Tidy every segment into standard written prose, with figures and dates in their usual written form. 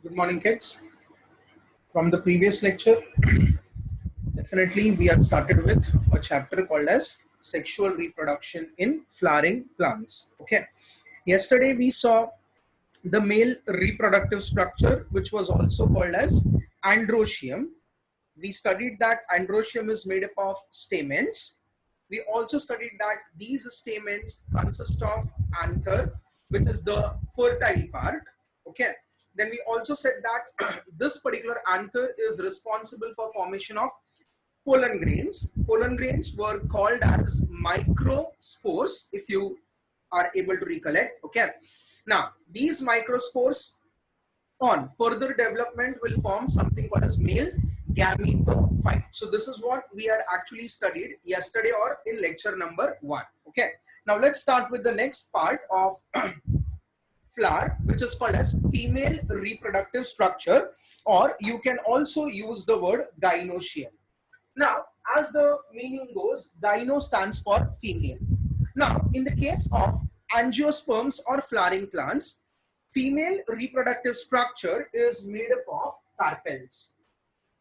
Good morning, kids. From the previous lecture, definitely we had started with a chapter called as sexual reproduction in flowering plants. Okay. Yesterday we saw the male reproductive structure, which was also called as androecium. We studied that androecium is made up of stamens. We also studied that these stamens consist of anther, which is the fertile part. Okay. Then we also said that this particular anther is responsible for formation of pollen grains. Pollen grains were called as microspores, if you are able to recollect. Okay. Now, these microspores on further development will form something called as male gametophyte. So this is what we had actually studied yesterday or in lecture number 1. Okay. Now let's start with the next part of flower, which is called as female reproductive structure, or you can also use the word gynoecium. Now, as the meaning goes, gyno stands for female. Now, in the case of angiosperms or flowering plants, female reproductive structure is made up of carpels.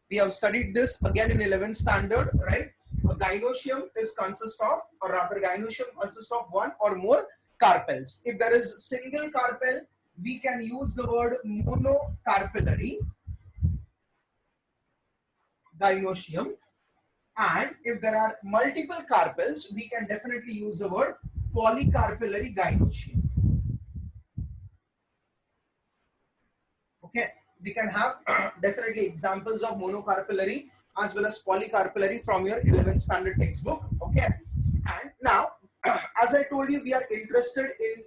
We have studied this again in 11th standard, right? A gynoecium is consist of, or rather gynoecium consists of one or more carpels. If there is single carpel, we can use the word monocarpellary gynoecium. And if there are multiple carpels, we can definitely use the word polycarpellary gynoecium. Okay, we can have definitely examples of monocarpellary as well as polycarpellary from your 11th standard textbook. Okay, and now as I told you, we are interested in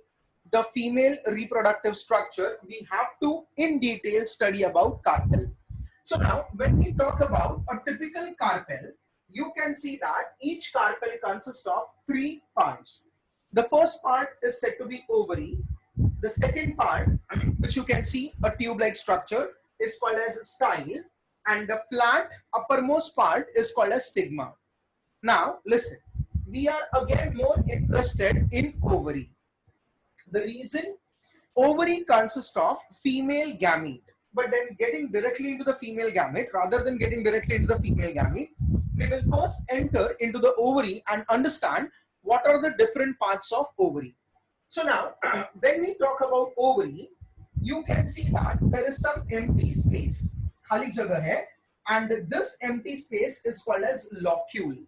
the female reproductive structure. We have to in detail study about carpel. So now when we talk about a typical carpel, you can see that each carpel consists of 3 parts. The first part is said to be ovary. The second part, which you can see a tube-like structure, is called as style, and the flat uppermost part is called as stigma. Now listen, we are again more interested in ovary. The reason, ovary consists of female gamete, but then getting directly into the female gamete, rather than getting directly into the female gamete, we will first enter into the ovary and understand what are the different parts of ovary. So now, when we talk about ovary, you can see that there is some empty space, khali jagah hai, and this empty space is called as locule.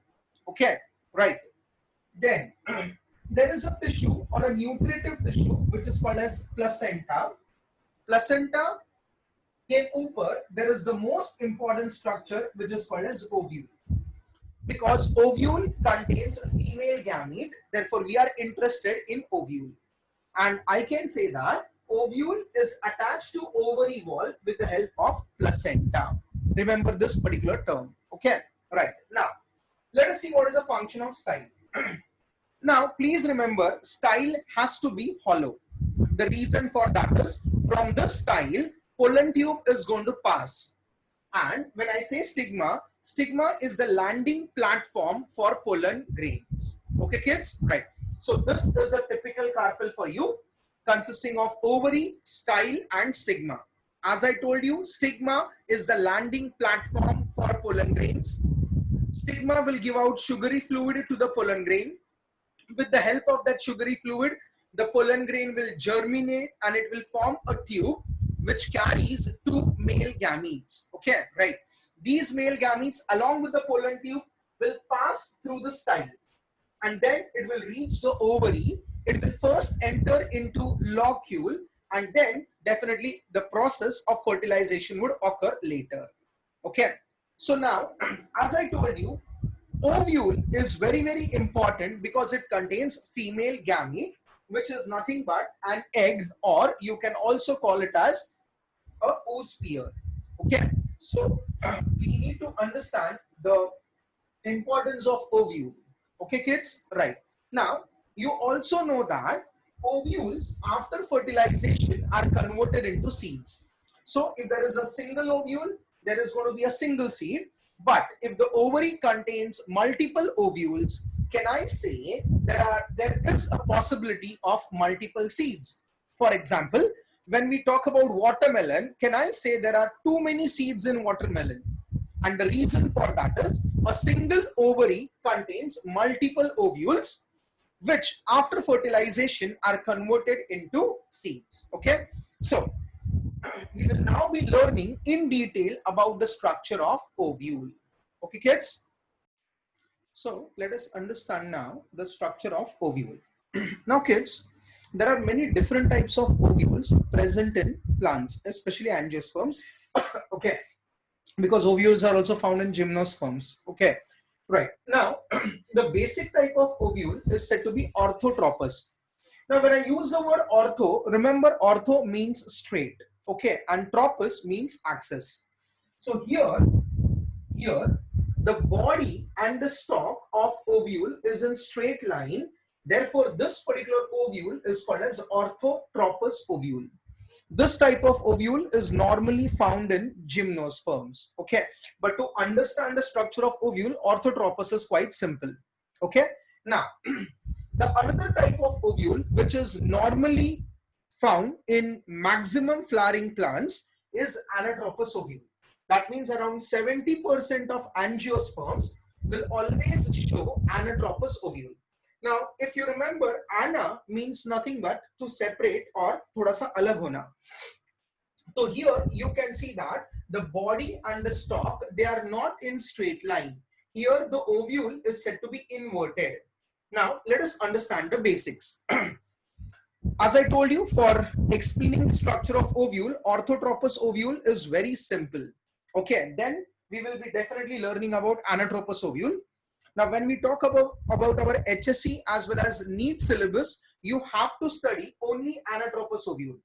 Okay, right. Then there is a tissue or a nutritive tissue which is called as placenta. Placenta के ऊपर there is the most important structure which is called as ovule. Because ovule contains female gamete, therefore we are interested in ovule. And I can say that ovule is attached to ovary wall with the help of placenta. Remember this particular term. Okay, right. Now, let us see what is the function of style. Now, please remember, style has to be hollow. The reason for that is from this style, pollen tube is going to pass. And when I say stigma, stigma is the landing platform for pollen grains. Okay, kids? Right. So this is a typical carpel for you, consisting of ovary, style, and stigma. As I told you, stigma is the landing platform for pollen grains. Stigma will give out sugary fluid to the pollen grain. With the help of that sugary fluid, the pollen grain will germinate and it will form a tube which carries 2 male gametes. Okay, right. These male gametes along with the pollen tube will pass through the style, and then it will reach the ovary. It will first enter into locule, and then definitely the process of fertilization would occur later. Okay. So now, as I told you, ovule is very, very important because it contains female gamete, which is nothing but an egg, or you can also call it as a oosphere. Okay, so we need to understand the importance of ovule. Okay, kids, right. Now, you also know that ovules after fertilization are converted into seeds. So if there is a single ovule, there is going to be a single seed. But if the ovary contains multiple ovules, can I say there is a possibility of multiple seeds? For example, when we talk about watermelon, can I say there are too many seeds in watermelon? And the reason for that is a single ovary contains multiple ovules, which after fertilization are converted into seeds. Okay, so we will now be learning in detail about the structure of ovule. Okay, kids. So let us understand now the structure of ovule. Now, kids, there are many different types of ovules present in plants, especially angiosperms. Okay, because ovules are also found in gymnosperms. Okay, right. Now, the basic type of ovule is said to be orthotropous. Now, when I use the word ortho, remember ortho means straight. Okay, and tropous means axis. So here, the body and the stalk of ovule is in straight line. Therefore, this particular ovule is called as orthotropous ovule. This type of ovule is normally found in gymnosperms. Okay, but to understand the structure of ovule, orthotropous is quite simple. Okay, now the another type of ovule which is normally found in maximum flowering plants is anatropous ovule. That means around 70% of angiosperms will always show anatropous ovule. Now, if you remember, ana means nothing but to separate or thoda sa alag hona. So here you can see that the body and the stalk, they are not in straight line. Here the ovule is said to be inverted. Now, let us understand the basics. As I told you, for explaining the structure of ovule, orthotropous ovule is very simple. Okay, then we will be definitely learning about anatropous ovule. Now, when we talk about our HSC as well as NEET syllabus, you have to study only anatropous ovule.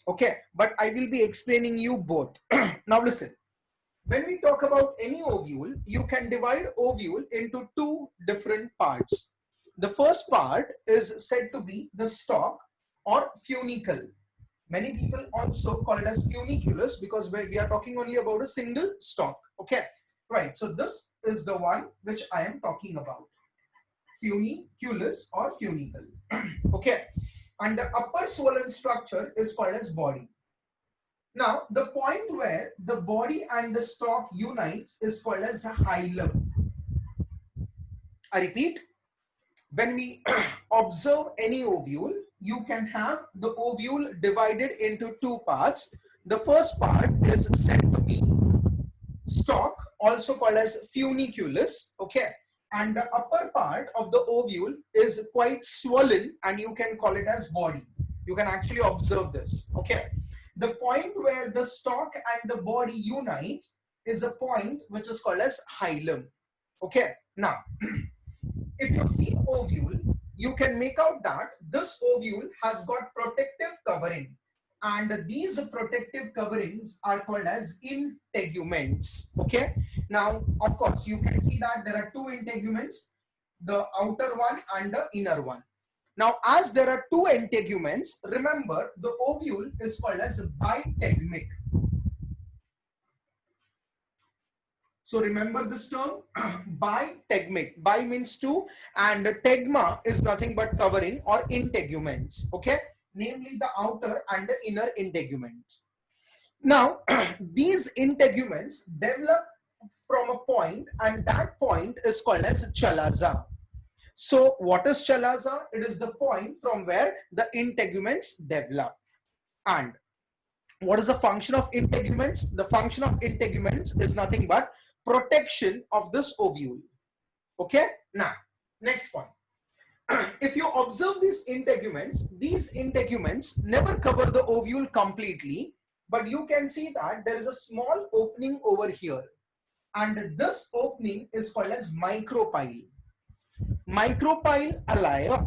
Okay, but I will be explaining you both. Now listen, when we talk about any ovule, you can divide ovule into two different parts. The first part is said to be the stalk or funicle. Many people also call it as funiculus because we are talking only about a single stalk. Okay, right. So this is the one which I am talking about. Funiculus or funicle. Okay, and the upper swollen structure is called as body. Now, the point where the body and the stalk unites is called as a hilum. I repeat, when we observe any ovule, you can have the ovule divided into two parts. The first part is said to be stalk, also called as funiculus. Okay, and the upper part of the ovule is quite swollen and you can call it as body. You can actually observe this. Okay, the point where the stalk and the body unites is a point which is called as hilum. Okay, now if you see ovule, you can make out that this ovule has got protective covering, and these protective coverings are called as integuments. Okay, now of course you can see that there are two integuments, the outer one and the inner one. Now, as there are two integuments, remember the ovule is called as bitegmic. So remember this term, bitegmic. Bi means two, and tegma is nothing but covering or integuments. Okay, namely the outer and the inner integuments. Now, these integuments develop from a point, and that point is called as chalaza. So what is chalaza? It is the point from where the integuments develop. And what is the function of integuments? The function of integuments is nothing but protection of this ovule. Okay, now next point. If you observe these integuments never cover the ovule completely, but you can see that there is a small opening over here, and this opening is called as micropyle. Micropyle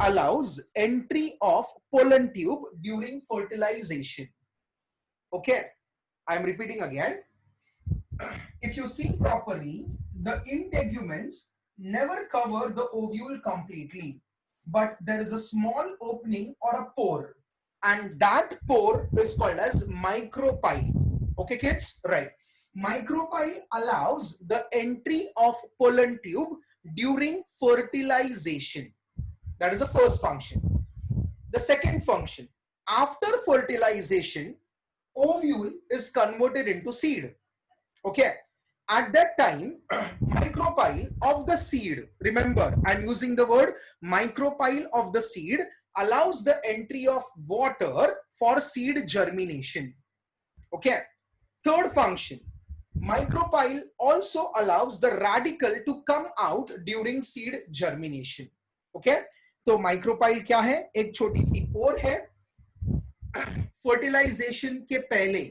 allows entry of pollen tube during fertilization. Okay, I am repeating again. If you see properly, the integuments never cover the ovule completely, but there is a small opening or a pore, and that pore is called as micropyle. Okay, kids, right? Micropyle allows the entry of pollen tube during fertilization. That is the first function. The second function, after fertilization, ovule is converted into seed. Okay. At that time, micropyle of the seed, remember, I'm using the word micropyle of the seed, allows the entry of water for seed germination. Okay. Third function, micropyle also allows the radical to come out during seed germination. Okay. तो micropyle क्या है? एक छोटी सी पोर है. Fertilisation के पहले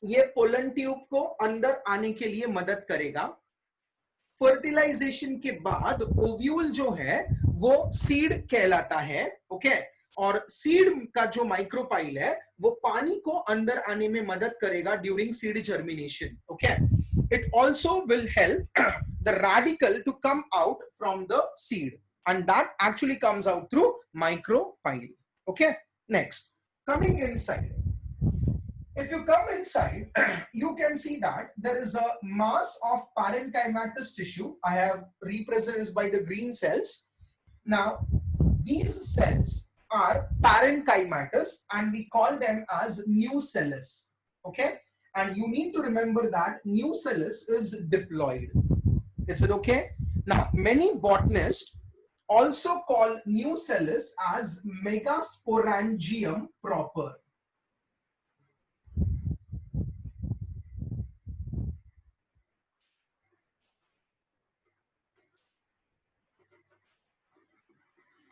ये pollen tube को अंदर आने के लिए मदद करेगा. फर्टिलाइजेशन के बाद ओव्यूल जो है वो सीड कहलाता है. ओके. और सीड का जो माइक्रोपाइल है वो पानी को अंदर आने में मदद करेगा during seed germination. Okay. It also will help the radicle to come out from the seed and that actually comes out through micropyle. Okay. Next, coming inside. If you come inside, you can see that there is a mass of parenchymatous tissue. I have represented this by the green cells. Now, these cells are parenchymatous and we call them as nucellus. Okay? And you need to remember that nucellus is diploid. Is it okay? Now, many botanists also call nucellus as megasporangium proper.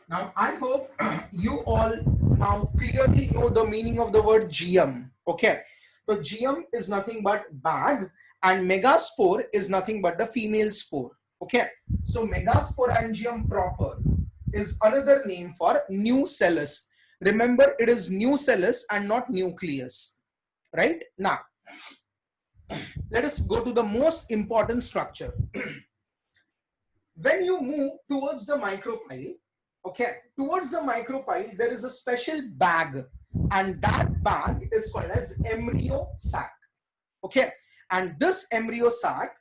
Now, I hope you all now clearly know the meaning of the word GM. Okay. So, GM is nothing but bag and megaspore is nothing but the female spore. Okay. So, megasporangium proper is another name for nucellus. Remember, it is nucellus and not nucleus. Right? Now, let us go to the most important structure. When you move towards the micropyle, okay, towards the micropyle, there is a special bag, and that bag is called as embryo sac. Okay, and this embryo sac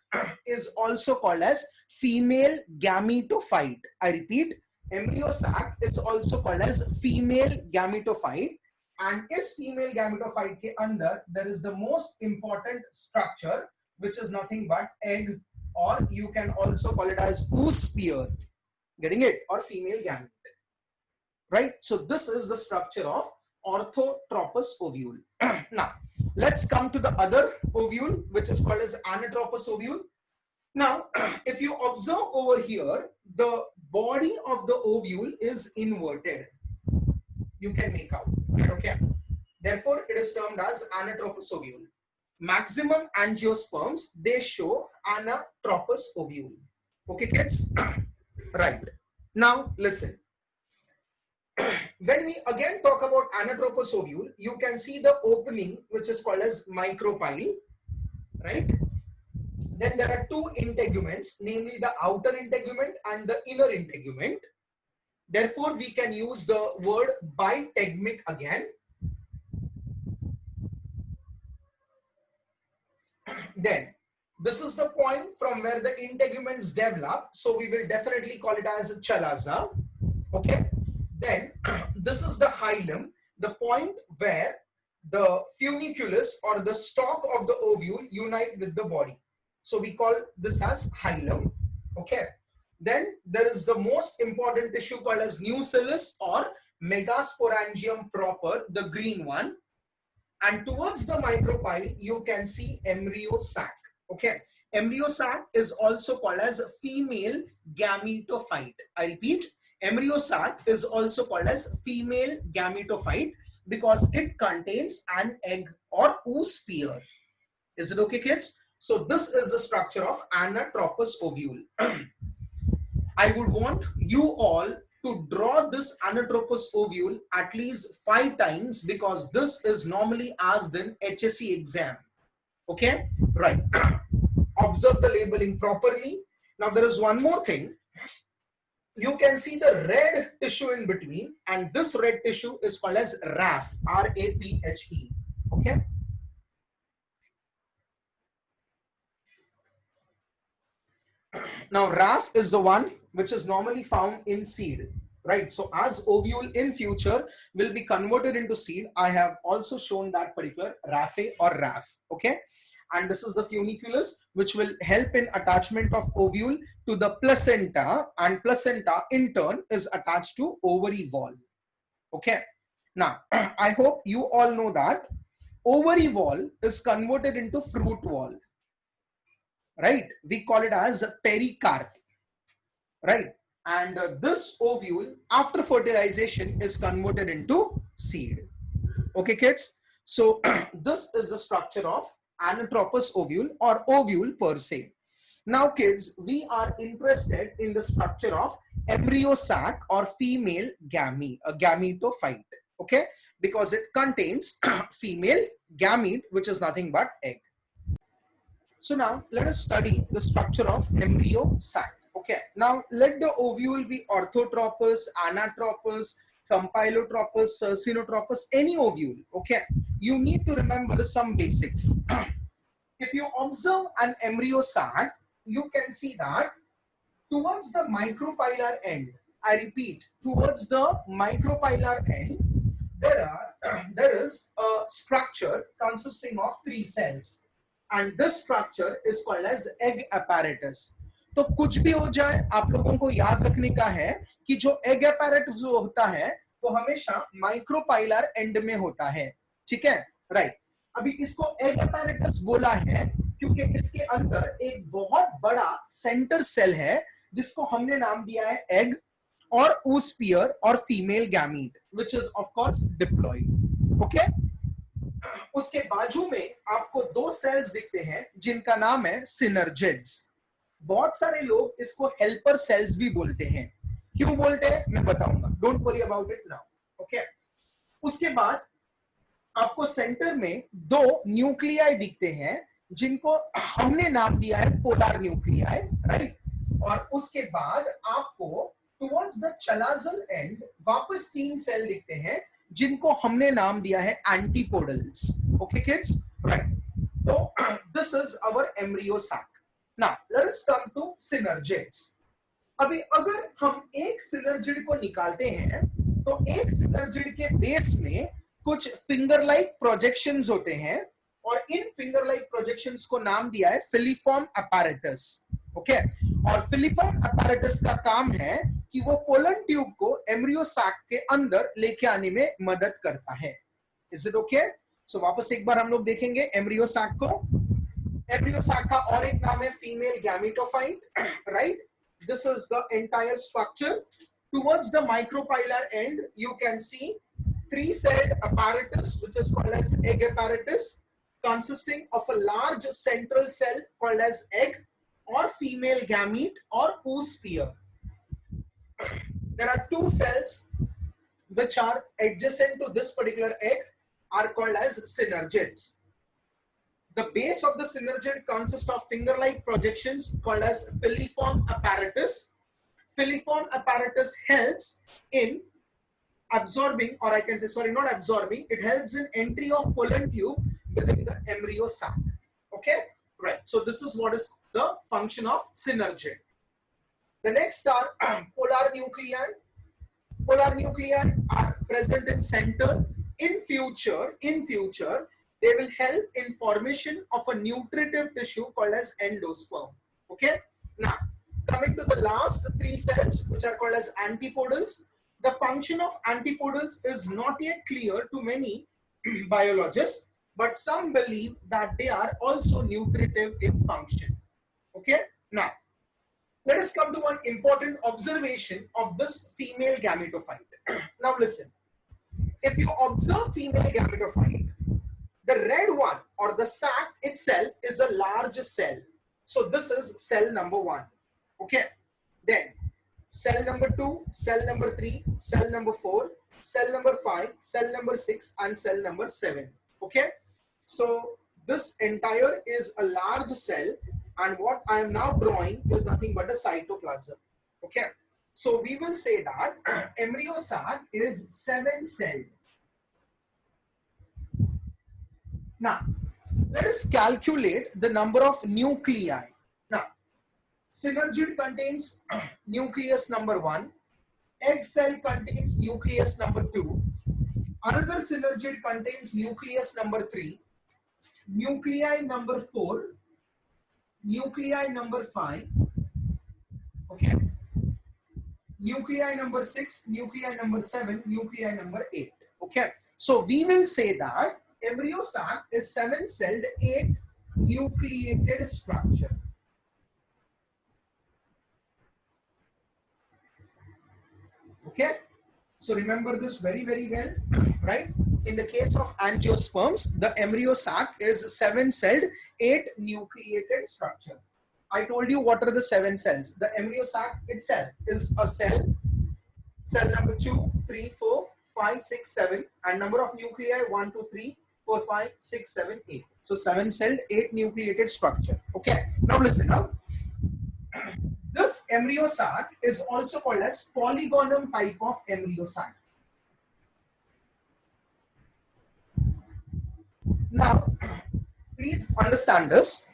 is also called as female gametophyte. I repeat, embryo sac is also called as female gametophyte. And is female gametophyte के अंदर there is the most important structure, which is nothing but egg, or you can also call it as oosphere. Getting it? Or female gamete. Right? So this is the structure of orthotropous ovule. Now, let's come to the other ovule, which is called as anatropous ovule. Now, if you observe over here, the body of the ovule is inverted. You can make out. Okay. Therefore, it is termed as anatropous ovule. Maximum angiosperms, they show anatropous ovule. Okay, kids? Right. Now, listen. When we again talk about anatropous ovule, you can see the opening, which is called as micropyle, right? Then there are two integuments, namely the outer integument and the inner integument. Therefore, we can use the word bitegmic again. Then, this is the point from where the integuments develop. So, we will definitely call it as chalaza. Okay. Then, this is the hilum, the point where the funiculus or the stalk of the ovule unite with the body. So, we call this as hilum. Okay. Then, there is the most important tissue called as nucellus or megasporangium proper, the green one. And towards the micropyle, you can see embryo sac. Okay. Embryo sac is also called as female gametophyte. I repeat, embryo sac is also called as female gametophyte because it contains an egg or oosphere. Is it okay, kids? So this is the structure of anatropous ovule. I would want you all to draw this anatropous ovule at least 5 times because this is normally asked in HSC exam. Okay, right. Observe the labeling properly. Now there is one more thing. You can see the red tissue in between, and this red tissue is called as RAPHE, R-A-P-H-E. Okay. Now RAPHE is the one which is normally found in seed. right? So as ovule in future will be converted into seed, I have also shown that particular raphe or raf, okay? And this is the funiculus, which will help in attachment of ovule to the placenta, and placenta in turn is attached to ovary wall, okay? Now I hope you all know that ovary wall is converted into fruit wall, right? We call it as pericarp, right? And this ovule after fertilization is converted into seed. Okay, kids? So this is the structure of anatropous ovule or ovule per se. Now, kids, we are interested in the structure of embryo sac or female gamete, a gametophyte, okay? Because it contains female gamete, which is nothing but egg. So now let us study the structure of embryo sac. Okay, now let the ovule be orthotropous, anatropous, compylotropous, cercinotropous, any ovule. Okay, you need to remember some basics. If you observe an embryo sac, you can see that towards the micropylar end, I repeat, towards the micropylar end, there is a structure consisting of 3 cells, and this structure is called as egg apparatus. तो कुछ भी हो जाए, आप लोगों को याद रखने का है कि जो एग apparatus होता है वो हमेशा माइक्रोपाइलर एंड में होता है, ठीक है, राइट? अभी इसको एग apparatus बोला है क्योंकि इसके अंदर एक बहुत बड़ा सेंटर सेल है जिसको हमने नाम दिया है एग, और oosphere और female gamete which is of course diploid, okay? उसके बाजू में आपको 2 सेल्स दिखते हैं जिनका नाम है सिनर्जिड्स. बहुत सारे लोग इसको हेल्पर सेल्स भी बोलते हैं. क्यों बोलते हैं मैं बताऊंगा, don't worry about it now, okay? उसके बाद आपको सेंटर में 2 न्यूक्लियाई दिखते हैं जिनको हमने नाम दिया है पोलर न्यूक्लियाई, राइट? और उसके बाद आपको टुवर्ड्स द चलाजल एंड वापस 3 सेल दिखते हैं जिनको हमने नाम दिया है एंटीपोडल्स. Okay kids, right? तो this is our embryo sac. Now let us come to synergids. अभी अगर हम एक सिनर्जिड को निकालते हैं तो एक सिनर्जिड के बेस में कुछ फिंगर लाइक प्रोजेक्शंस होते हैं, और इन फिंगर लाइक प्रोजेक्शंस को नाम दिया है फिलीफॉर्म apparatus, ओके? और फिलीफॉर्म apparatus का काम है कि वो पोलन ट्यूब को एम्ब्रियो सैक के अंदर लेके आने में मदद करता है. Is it okay? सो वापस एक बार हम लोग देखेंगे एम्ब्रियो सैक को. एम्ब्रियो सैक का और एक नाम है female gametophyte, right? This is the entire structure. Towards the micropylar and you can see 3-celled apparatus which is called as egg apparatus, consisting of a large central cell called as egg or female gamete or oosphere. There are 2 cells which are adjacent to this particular egg are called as synergids. The base of the synergid consists of finger-like projections called as filiform apparatus. Filiform apparatus helps in absorbing, or I can say, sorry, not absorbing, it helps in entry of pollen tube within the embryo sac. Okay, right? So this is what is the function of synergid. The next are polar nuclei. Polar nuclei are present in center. In future, they will help in formation of a nutritive tissue called as endosperm. Okay. Now, coming to the last 3 cells, which are called as antipodals. The function of antipodals is not yet clear to many biologists, but some believe that they are also nutritive in function. Okay. Now, let us come to one important observation of this female gametophyte. Now listen, if you observe female gametophyte, the red one or the sac itself is a large cell. So this is cell number 1. Okay. Then cell number 2, cell number 3, cell number 4, cell number 5, cell number 6, and cell number 7. Okay. So this entire is a large cell, and what I am now drawing is nothing but a cytoplasm. Okay. So we will say that embryo sac is 7-celled. Now, let us calculate the number of nuclei. Now, synergid contains nucleus number 1, egg cell contains nucleus number 2. Another synergid contains nucleus number 3, nuclei number 4, nuclei number 5, okay, nuclei number 6, nuclei number 7, nuclei number 8. Okay, so we will say that embryo sac is 7-celled 8 nucleated structure. Okay, so remember this very well, right? In the case of angiosperms, the embryo sac is 7-celled 8 nucleated structure. I told you what are the 7 cells. The embryo sac itself is a cell number 2, 3, 4, 5, 6, 7, and number of nuclei 1, 2, 3, 4, 5, 6, 7, 8. So 7-celled 8 nucleated structure. Okay, now listen now. This embryo sac is also called as polygonum type of embryo sac. Now, please understand this.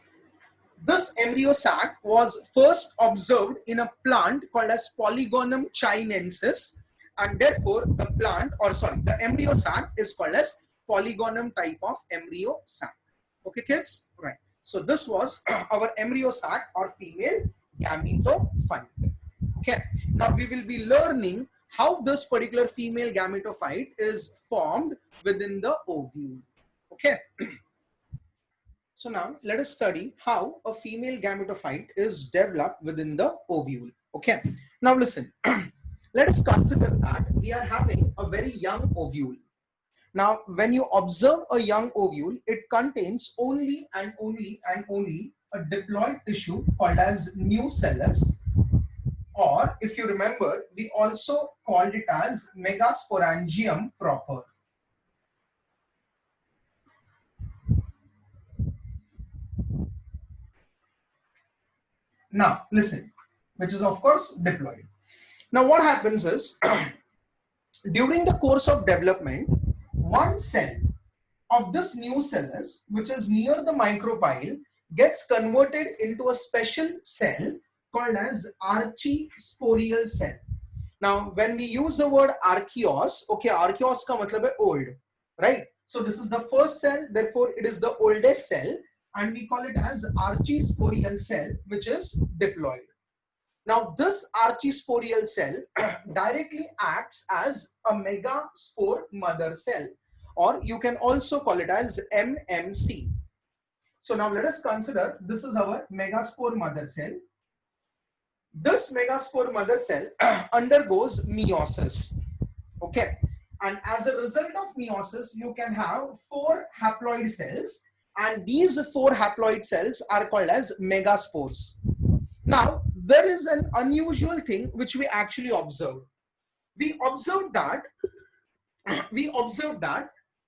This embryo sac was first observed in a plant called as Polygonum chinensis, and therefore the embryo sac is called as polygonum type of embryo sac. Okay, kids? Right. So this was our embryo sac or female gametophyte. Okay. Now we will be learning how this particular female gametophyte is formed within the ovule. Okay. So now let us study how a female gametophyte is developed within the ovule. Okay. Now listen, let us consider that we are having a very young ovule. Now, when you observe a young ovule, it contains only a diploid tissue called as nucellus, or if you remember, we also called it as megasporangium proper. Now, listen, which is of course diploid. Now, what happens is, during the course of development, one cell of this nucellus, which is near the micropyle, gets converted into a special cell called as archisporial cell. Now, when we use the word archeos, okay, archeos ka matlab hai old, right? So this is the first cell, therefore it is the oldest cell, and we call it as archisporial cell, which is diploid. Now, this archisporial cell directly acts as a megaspore mother cell, or you can also call it as MMC. So now let us consider this is our megaspore mother cell. This megaspore mother cell undergoes meiosis. Okay, and as a result of meiosis, you can have 4 haploid cells, and these 4 haploid cells are called as megaspores. Now, there is an unusual thing which we actually observed. We observed that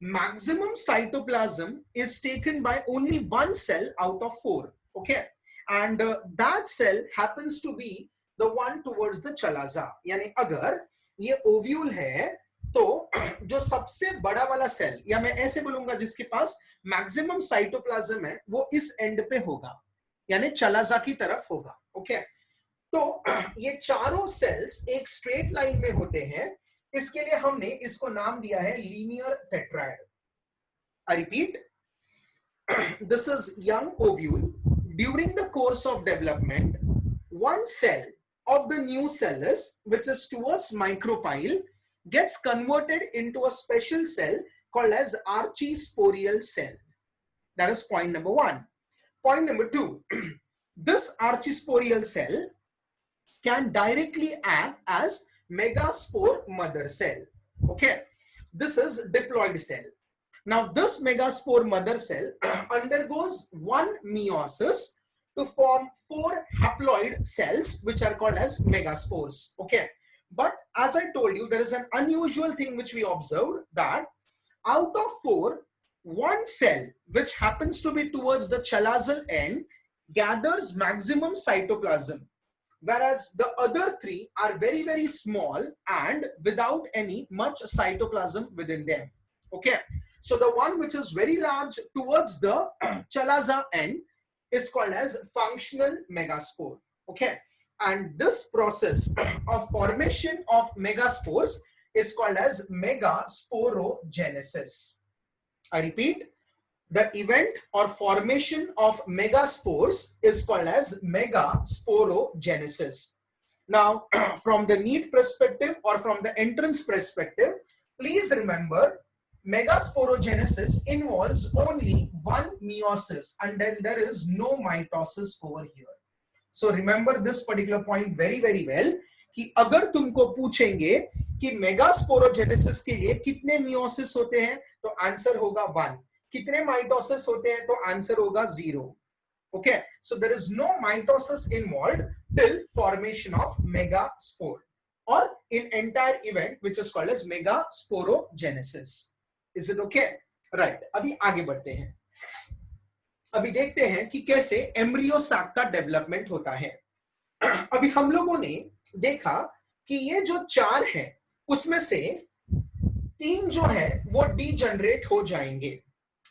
maximum cytoplasm is taken by only 1 cell out of 4. Okay, and that cell happens to be the one towards the chalaza. यानी अगर ये ovule है तो जो सबसे बड़ा वाला cell, या मैं ऐसे बोलूंगा जिसके पास मैक्सिमम साइटोप्लाज्म है, वो इस एंड पे होगा, यानी चलाजा की तरफ होगा. ओके, तो ये चारों सेल्स एक स्ट्रेट लाइन में होते हैं. इसके लिए हमने इसको नाम दिया है linear टेट्राइड. I repeat, this is young ovule. During the course of development, one cell of the nucellus, which is towards micropyle, gets converted into a special cell called as archisporial cell. That is point number 1. Point number 2, this archisporial cell can directly act as megaspore mother cell. Okay, this is diploid cell. Now this megaspore mother cell undergoes 1 meiosis to form 4 haploid cells, which are called as megaspores. Okay, but as I told you, there is an unusual thing which we observed, that out of 4, 1 cell which happens to be towards the chalazal end gathers maximum cytoplasm, whereas the other 3 are very small and without any much cytoplasm within them. Okay, so the one which is very large towards the chalaza end is called as functional megaspore. Okay, and this process of formation of megaspores is called as megasporogenesis. I repeat, the event or formation of megaspores is called as megasporogenesis. Now, from the NEET perspective or from the entrance perspective, please remember megasporogenesis involves only one meiosis and then there is no mitosis over here. So remember this particular point very well कि अगर तुमको पूछेंगे कि megasporogenesis के लिए कितने meiosis होते हैं तो आंसर होगा 1, कितने माइटोसिस होते हैं तो आंसर होगा 0. Okay, so there is no mitosis involved till formation of megaspore or in entire event which is called as megasporogenesis. Is it okay? Right. अभी आगे बढ़ते हैं. अभी देखते हैं कि कैसे एम्ब्रियो सैक का डेवलपमेंट होता है. अभी हम लोगों ने देखा कि ये जो 4 है उसमें से 3 जो है वो डीजनरेट हो जाएंगे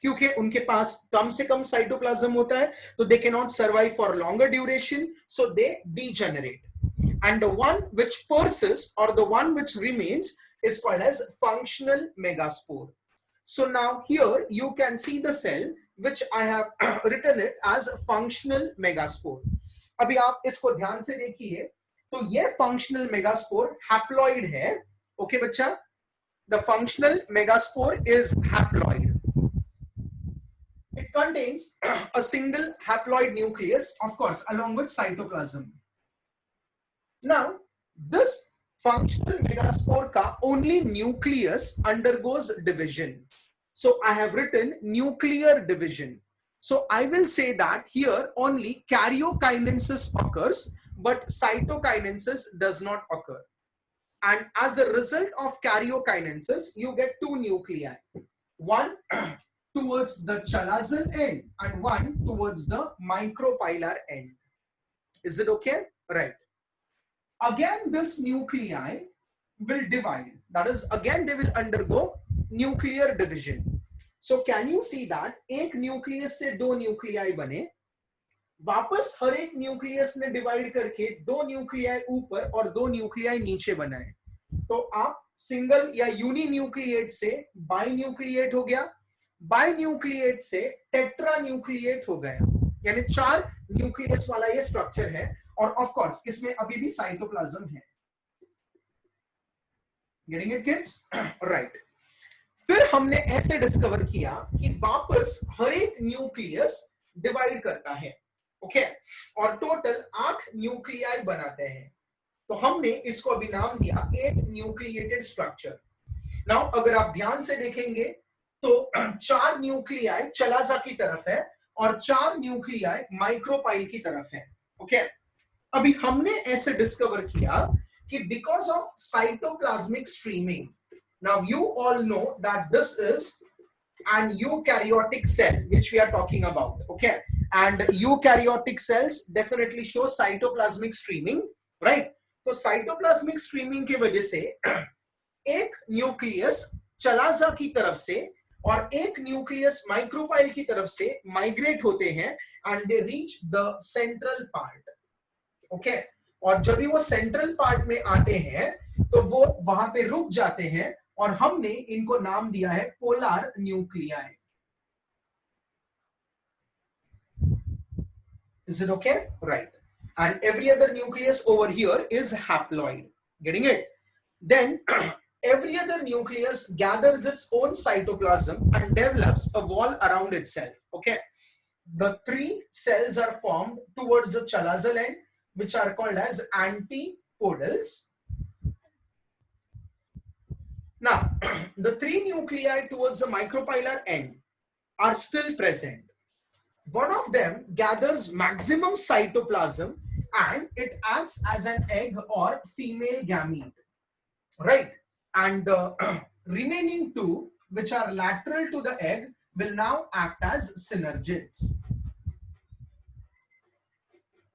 क्योंकि उनके पास कम से कम साइटोप्लाज्म होता है तो they can not survive for longer duration so they degenerate and the one which persist और the one which remains is called as functional megaspore. So now here you can see the cell which I have written it as functional megaspore. अभी आप इसको ध्यान से देखिए तो ये functional megaspore haploid है. Okay बच्चा, the functional megaspore is haploid. It contains a single haploid nucleus, of course, along with cytoplasm. Now this functional megaspore ka only nucleus undergoes division. So I have written nuclear division. So I will say that here only karyokinesis occurs, but cytokinesis does not occur. And as a result of karyokinesis, you get 2 nuclei. One towards the chalazal end and one towards the micropylar end. Is it okay? Right. Again, this nuclei will divide. That is, again they will undergo nuclear division. So can you see that एक nucleus से 2 nuclei बने, वापस हर एक nucleus ने divide करके 2 nuclei ऊपर और 2 nuclei नीचे बनाए. तो आप सिंगल या यूनी न्यूक्लिएट से बाई न्यूक्लिएट हो गया, बाई न्यूक्लिएट से टेट्रा न्यूक्लिएट हो गया, यानी 4 न्यूक्लियस वाला ये स्ट्रक्चर है और ऑफ कोर्स इसमें अभी भी साइटोप्लाज्म है. Getting it kids? राइट. फिर हमने ऐसे डिस्कवर किया कि वापस हर एक न्यूक्लियस डिवाइड करता है. ओके, और टोटल 8 न्यूक्लियाई बनाते हैं. तो हमने इसको अभी नाम दिया 8 न्यूक्लिएटेड स्ट्रक्चर. नाउ अगर आप ध्यान से देखेंगे तो 4 न्यूक्लियाई चलाजा की तरफ है और 4 न्यूक्लियाई माइक्रोपाइल की तरफ है. ओके, अभी हमने ऐसे डिस्कवर किया कि because of cytoplasmic streaming, now you all know that this is an eukaryotic cell which we are talking about. Okay, and eukaryotic cells definitely show cytoplasmic streaming, right? तो cytoplasmic streaming की वजह से एक nucleus chalaza की तरफ से और एक न्यूक्लियस माइक्रोपाइल की तरफ से माइग्रेट होते हैं and they reach the central part. Okay, और जब भी वो सेंट्रल पार्ट में आते हैं तो वो वहां पे रुक जाते हैं और हमने इनको नाम दिया है polar nuclei. Is it okay? Right. And every other nucleus over here is haploid. Getting it? Then every other nucleus gathers its own cytoplasm and develops a wall around itself. Okay. The 3 cells are formed towards the chalazal end, which are called as antipodals. Now, the 3 nuclei towards the micropylar end are still present. One of them gathers maximum cytoplasm and it acts as an egg or female gamete, right? And the remaining 2, which are lateral to the egg, will now act as synergids.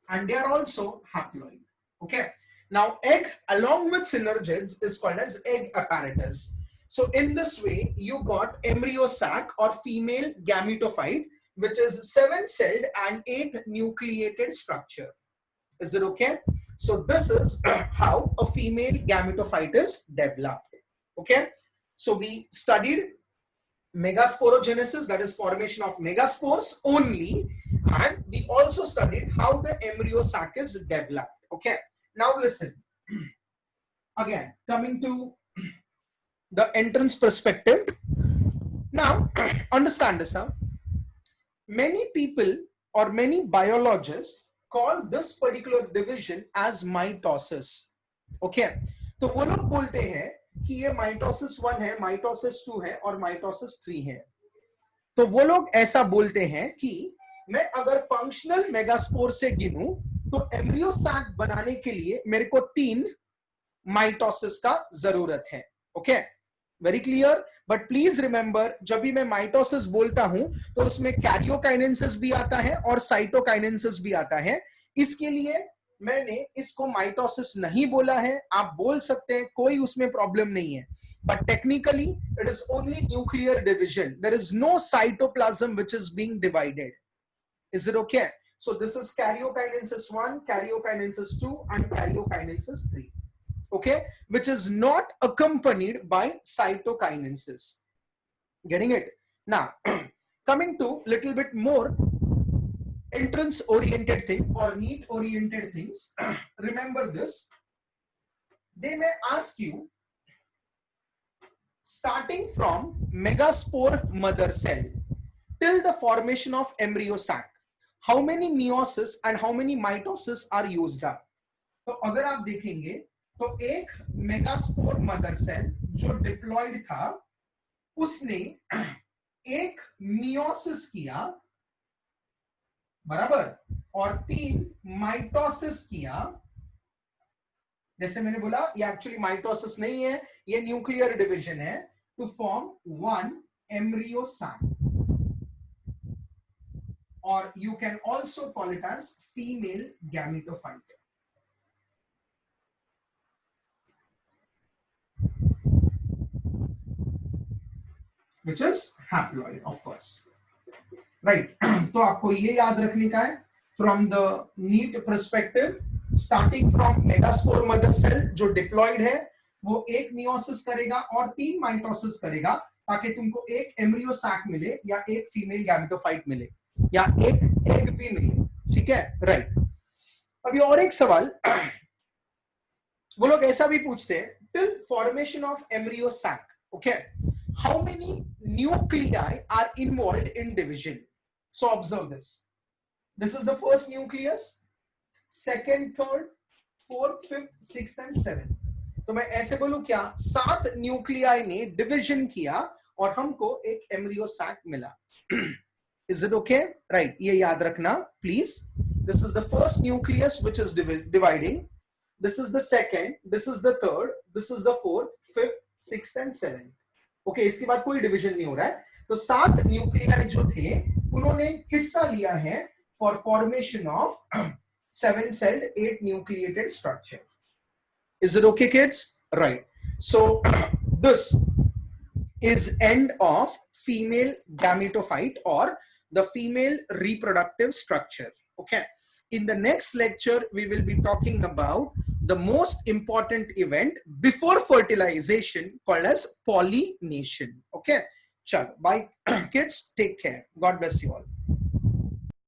And they are also haploid. Okay. Now, egg along with synergids is called as egg apparatus. So in this way, you got embryo sac or female gametophyte, which is 7-celled and 8 nucleated structure. Is it okay? So this is how a female gametophyte is developed. Okay, so we studied megasporogenesis, that is formation of megaspores only, and we also studied how the embryo sac is developed. Okay, now listen. Again, coming to the entrance perspective. Now, understand this, huh? Many people or many biologists call this particular division as mitosis. Okay, तो वो लोग बोलते हैं कि ये mitosis 1 है, mitosis 2 है और माइटोसिस 3 है. तो वो लोग ऐसा बोलते हैं कि मैं अगर फंक्शनल मेगास्पोर से गिनूं तो एम्ब्रियो सैक बनाने के लिए मेरे को 3 माइटोसिस का जरूरत है. Okay, very clear. But please remember, जब भी मैं माइटोसिस बोलता हूं तो उसमें कैरियोकाइनेसिस भी आता है और साइटोकाइनेसिस भी आता है. इसके लिए मैंने इसको माइटोसिस नहीं बोला है. आप बोल सकते हैं, कोई उसमें प्रॉब्लम नहीं है. But technically, it is only nuclear division. There is no cytoplasm which is being divided. Is it okay? So this is karyokinesis 1, karyokinesis 2, and karyokinesis 3. Okay, which is not accompanied by cytokinesis. Getting it? Now, coming to little bit more entrance oriented thing or NEET oriented things. Remember this. They may ask you, starting from megaspore mother cell till the formation of embryo sac, how many meiosis and how many mitosis are used up? तो अगर आप देखेंगे तो एक megaspore mother cell जो diploid था उसने एक मियोसिस किया, बराबर, और 3 माइटोसिस किया. जैसे मैंने बोला, ये एक्चुअली माइटोसिस नहीं है, ये न्यूक्लियर डिवीजन है, टू फॉर्म 1 embryo sac, और you can also call it as female gametophyte. Which is haploid, of course, right? तो आपको ये याद रखने का है, from the NEET perspective, starting from megaspore mother cell जो डिप्लॉयड है वो एक मियोसिस करेगा और 3 माइटोसिस करेगा ताकि तुमको एक एम्ब्रियो सैक मिले या एक फीमेल गैमेटोफाइट मिले या एक एग भी मिले. ठीक है, राइट? अभी और एक सवाल वो लोग ऐसा भी पूछते हैं, till formation of embryo sac, okay, how many nuclei are involved in division? So observe this. This is the first nucleus, second, third, fourth, fifth, sixth and seventh. तो मैं ऐसे बोलूं क्या, 7 न्यूक्लियाई ने डिविजन किया और हमको एक एम्ब्रियो सैक मिला. Is it okay? Right, ये याद रखना please. This is the first nucleus which is dividing. This is the second, this is the third, this is the fourth, fifth, sixth and seventh. Okay, इसके बाद कोई division नहीं हो रहा है. तो 7 न्यूक्लियाई जो थे उन्होंने हिस्सा लिया है for formation of 7 celled 8 nucleated structure. Is it okay, kids? Right. So this is end of female gametophyte or the female reproductive structure. Okay. In the next lecture, we will be talking about the most important event before fertilization called as pollination. Okay. Chalo, bye kids. Take care. God bless you all.